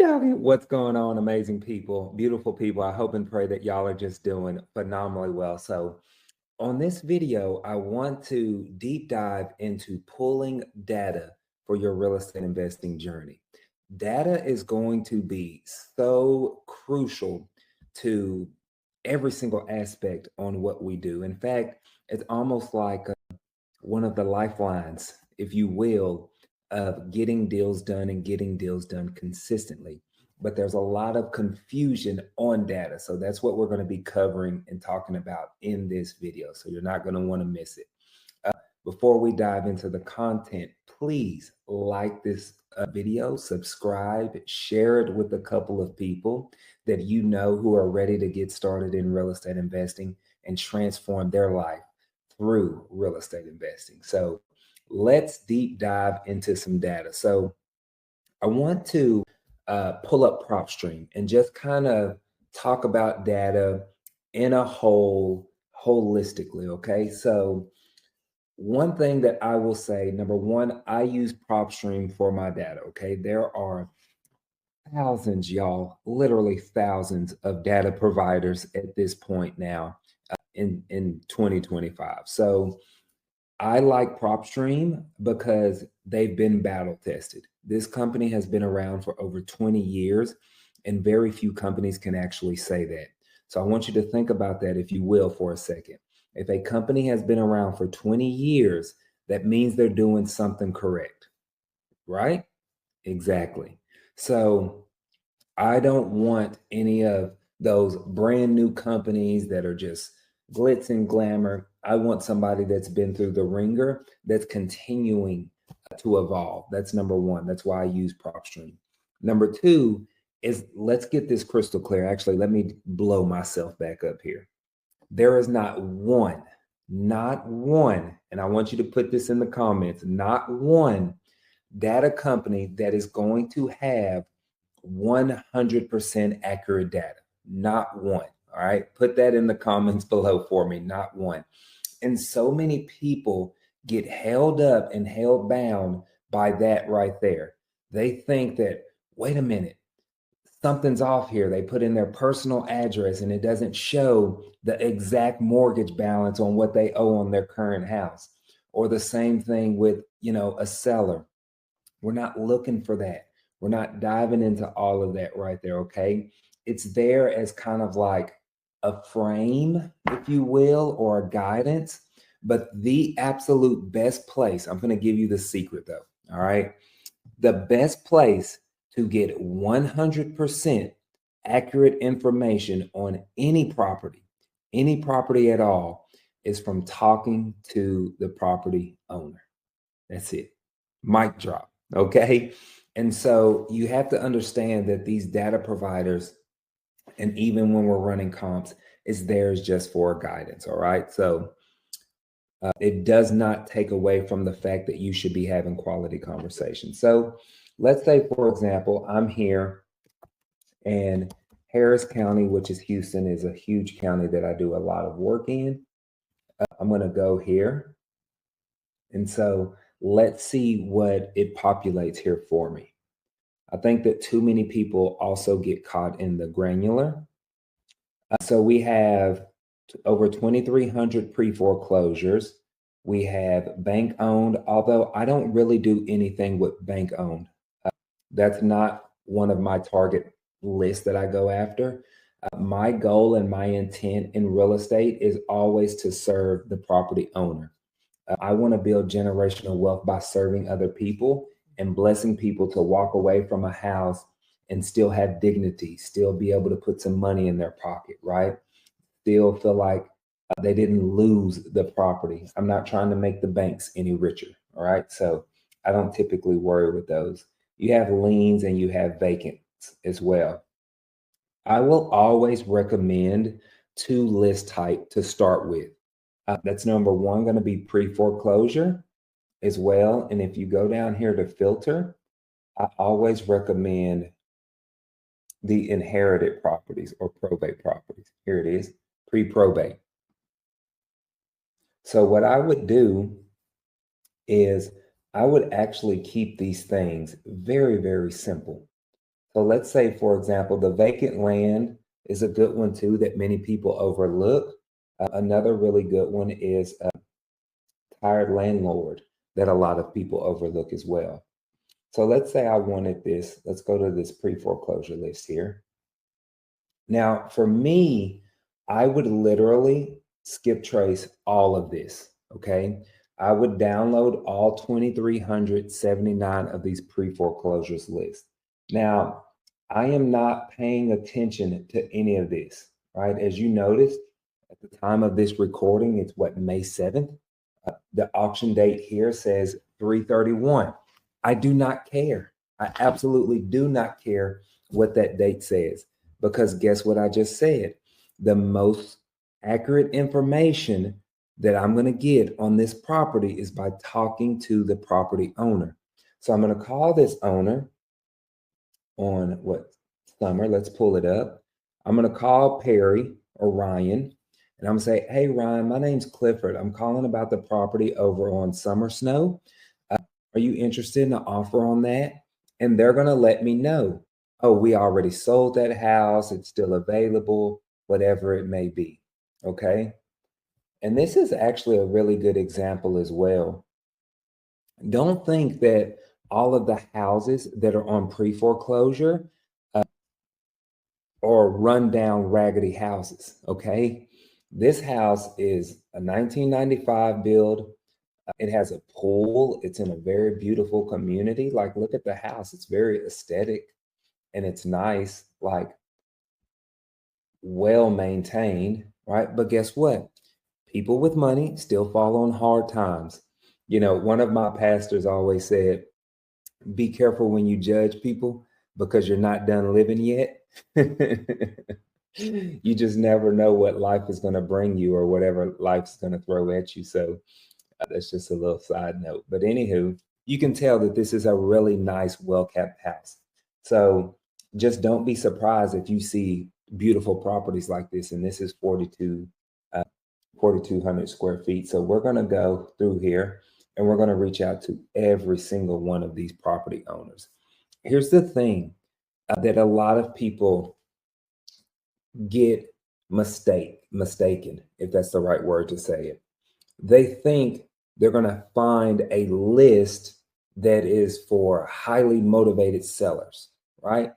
What's going on, amazing people, beautiful people? I hope and pray that y'all are just doing phenomenally well. So, on this video, I want to deep dive into pulling data for your real estate investing journey. Data is going to be so crucial to every single aspect on what we do. In fact, it's almost like one of the lifelines, if you will, of getting deals done and getting deals done consistently. But there's a lot of confusion on data. So that's what we're going to be covering and talking about in this video. So you're not going to want to miss it. Before we dive into the content, please like this video, subscribe, share it with a couple of people that you know who are ready to get started in real estate investing and transform their life through real estate investing. So let's deep dive into some data. So I want to pull up PropStream and just kind of talk about data in a whole, holistically. Okay. So one thing that I will say, number one, I use PropStream for my data. Okay. There are thousands, y'all, literally thousands of data providers at this point now in 2025. So I like PropStream because they've been battle tested. This company has been around for over 20 years, and very few companies can actually say that. So I want you to think about that, if you will, for a second. If a company has been around for 20 years, that means they're doing something correct, right? Exactly. So I don't want any of those brand new companies that are just glitz and glamour. I want somebody that's been through the ringer, that's continuing to evolve. That's number one. That's why I use PropStream. Number two is, let's get this crystal clear. Actually, let me blow myself back up here. There is not one, and I want you to put this in the comments, not one data company that is going to have 100% accurate data. Not one. All right. Put that in the comments below for me. Not one. And so many people get held up and held bound by that right there. They think that, wait a minute, something's off here. They put in their personal address and it doesn't show the exact mortgage balance on what they owe on their current house. Or the same thing with, a seller. We're not looking for that. We're not diving into all of that right there, okay? It's there as kind of like a frame, if you will, or a guidance. But the absolute best place, I'm going to give you the secret though, all right? The best place to get 100% accurate information on any property at all, is from talking to the property owner. That's it. Mic drop. Okay. And so you have to understand that these data providers, and even when we're running comps, is theirs just for guidance. All right. So it does not take away from the fact that you should be having quality conversations. So let's say, for example, I'm here and Harris County, which is Houston, is a huge county that I do a lot of work in. I'm going to go here. And so let's see what it populates here for me. I think that too many people also get caught in the granular. So we have over 2,300 pre-foreclosures. We have bank owned, although I don't really do anything with bank owned. That's not one of my target lists that I go after. My goal and my intent in real estate is always to serve the property owner. I want to build generational wealth by serving other people and blessing people to walk away from a house and still have dignity, still be able to put some money in their pocket, right? Still feel like they didn't lose the property. I'm not trying to make the banks any richer, all right? So I don't typically worry with those. You have liens and you have vacants as well. I will always recommend 2 list type to start with. That's number one, going to be pre-foreclosure as well. And if you go down here to filter, I always recommend the inherited properties or probate properties. Here it is, pre-probate. So what I would do is I would actually keep these things very, very simple. So let's say, for example, the vacant land is a good one too that many people overlook. Another really good one is a tired landlord that a lot of people overlook as well. So let's say I wanted this. Let's go to this pre-foreclosure list here. Now, for me, I would literally skip trace all of this. Okay. I would download all 2,379 of these pre-foreclosures lists. Now, I am not paying attention to any of this, right? As you noticed, at the time of this recording, it's what, May 7th? The auction date here says 3/31. I do not care. I absolutely do not care what that date says, because guess what I just said? The most accurate information that I'm going to get on this property is by talking to the property owner. So I'm going to call this owner on what, Summer. Let's pull it up. I'm going to call Perry or Ryan, and I'm going to say, hey, Ryan, my name's Clifford. I'm calling about the property over on Summer Snow. Are you interested in an offer on that? And they're going to let me know, oh, we already sold that house. It's still available, whatever it may be. Okay. And this is actually a really good example as well. Don't think that all of the houses that are on pre-foreclosure are rundown, raggedy houses. Okay. This house is a 1995 build. It has a pool. It's in a very beautiful community. Like, look at the house. It's very aesthetic and it's nice, like well maintained, right? But guess what? People with money still fall on hard times. You know, one of my pastors always said, be careful when you judge people because you're not done living yet. You just never know what life is going to bring you or whatever life's going to throw at you. So that's just a little side note. But anywho, you can tell that this is a really nice, well-kept house. So just don't be surprised if you see beautiful properties like this. And this is 4,200 square feet. So we're going to go through here and we're going to reach out to every single one of these property owners. Here's the thing that a lot of people get mistaken, if that's the right word to say it. They think they're going to find a list that is for highly motivated sellers, right?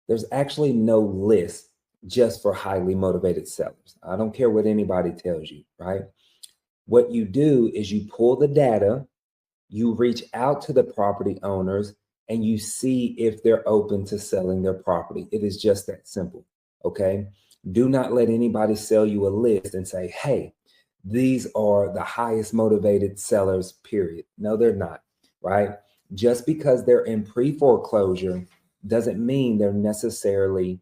There's actually no list just for highly motivated sellers. I don't care what anybody tells you, right? What you do is you pull the data, you reach out to the property owners, and you see if they're open to selling their property. It is just that simple, okay? Do not let anybody sell you a list and say, hey, these are the highest motivated sellers, period. No, they're not, right? Just because they're in pre-foreclosure doesn't mean they're necessarily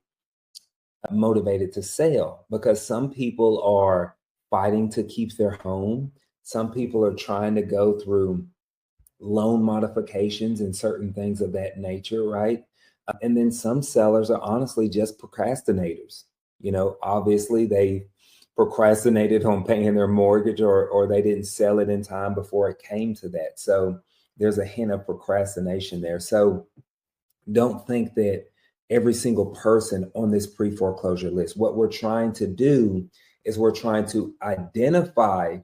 motivated to sell, because some people are fighting to keep their home. Some people are trying to go through loan modifications and certain things of that nature, right? And then some sellers are honestly just procrastinators. You know, obviously they procrastinated on paying their mortgage, or they didn't sell it in time before it came to that. So there's a hint of procrastination there. So don't think that every single person on this pre-foreclosure list, what we're trying to do is we're trying to identify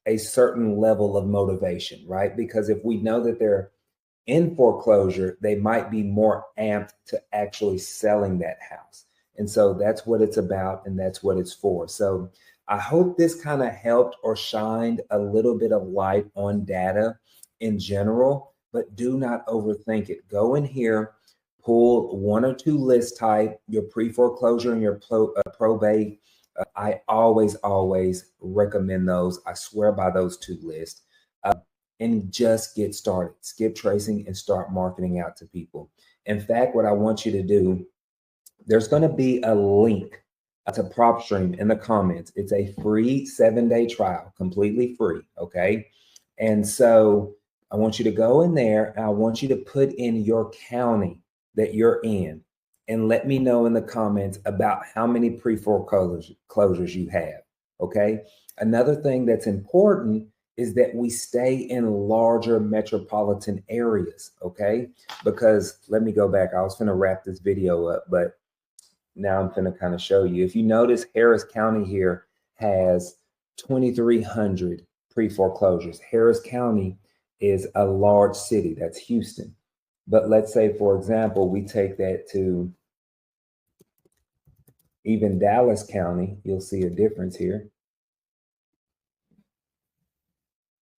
a certain level of motivation, right? Because if we know that they're in foreclosure, they might be more amped to actually selling that house. And so that's what it's about, and that's what it's for. So I hope this kind of helped or shined a little bit of light on data in general, but do not overthink it. Go in here, pull one or two list type, your pre-foreclosure and your probate. I always recommend those. I swear by those two lists. And just get started. Skip tracing and start marketing out to people. In fact, what I want you to do, there's going to be a link to PropStream in the comments. It's a free 7-day trial, completely free. Okay. And so I want you to go in there and I want you to put in your county that you're in and let me know in the comments about how many pre-foreclosures you have. Okay. Another thing that's important is that we stay in larger metropolitan areas, okay? Because let me go back. I was going to wrap this video up, but now I'm going to kind of show you. If you notice, Harris County here has 2,300 pre-foreclosures. Harris County is a large city. That's Houston. But let's say, for example, we take that to even Dallas County. You'll see a difference here.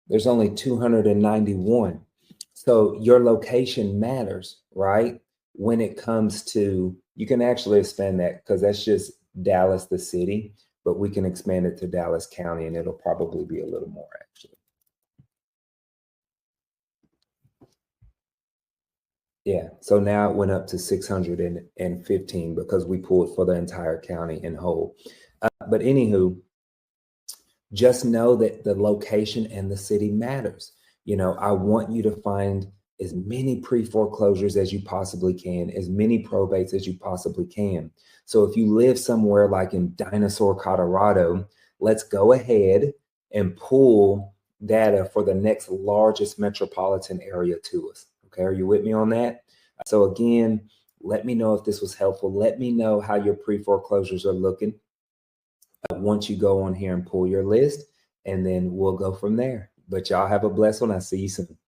There's only 291. So your location matters, right? When it comes to, you can actually expand that because that's just Dallas, the city, but we can expand it to Dallas County and it'll probably be a little more actually. Yeah, so now it went up to 615 because we pulled for the entire county in whole. But anywho, just know that the location and the city matters. You know, I want you to find as many pre-foreclosures as you possibly can, as many probates as you possibly can. So if you live somewhere like in Dinosaur, Colorado, let's go ahead and pull data for the next largest metropolitan area to us. Okay, are you with me on that? So again, let me know if this was helpful. Let me know how your pre-foreclosures are looking once you go on here and pull your list, and then we'll go from there. But y'all have a blessed one. I'll see you soon.